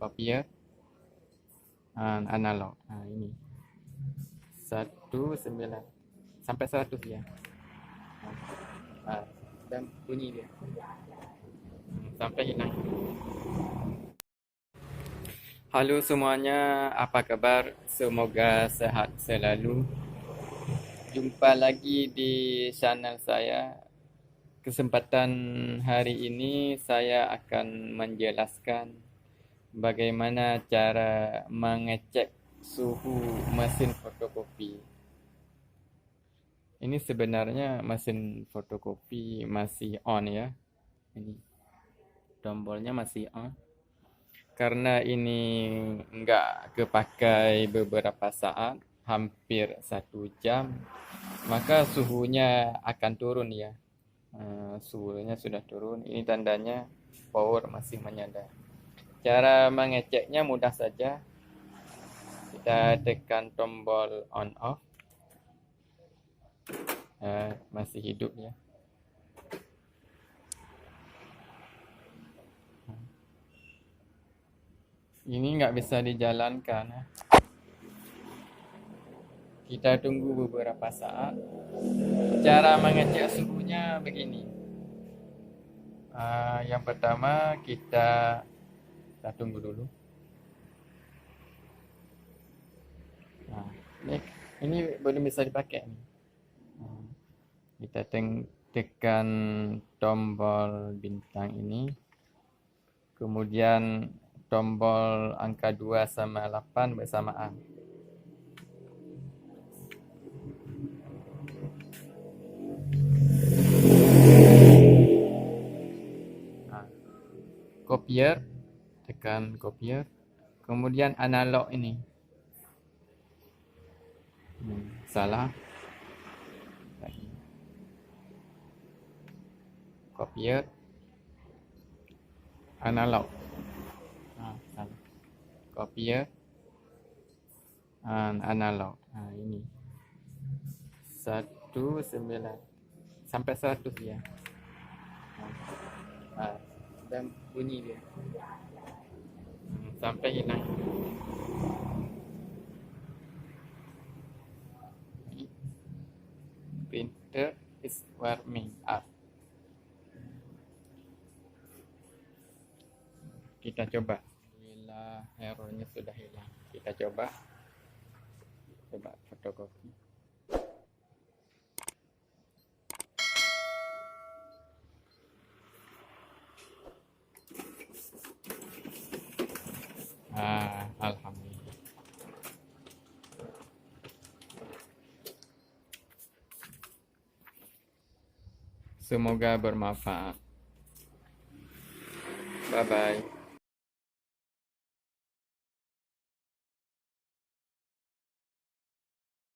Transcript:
Copier, analog. Ini 19 sampai 100 ya. Dan bunyi dia sampai hilang. Halo semuanya, apa kabar? Semoga sehat selalu. Jumpa lagi di channel saya. Kesempatan hari ini saya akan menjelaskan bagaimana cara mengecek suhu mesin fotokopi. Ini sebenarnya mesin fotokopi masih on ya. Ini tombolnya masih on. Karena ini nggak kepakai beberapa saat, hampir 1 jam, maka suhunya akan turun ya. Suhunya sudah turun. Ini tandanya power masih menyala. Cara mengeceknya mudah saja. Kita tekan tombol on off. Masih hidup ya. Ini nggak bisa dijalankan. Kita tunggu beberapa saat. Cara mengecek suhunya begini. Yang pertama kita tunggu dulu. Ini belum bisa dipakai nih. Kita tekan tombol bintang ini, kemudian tombol angka 2 sama 8 bersamaan. Copier, tekan copier, kemudian analog ini. Salah. Copier, analog. Salah. Copier, analog. Ini 19 sampai 100 ya. Dan bunyi dia sampai hilang. Printer is warming up. Kita coba. Bila errornya sudah hilang, kita coba fotokopi. Alhamdulillah. Semoga bermanfaat. Bye bye.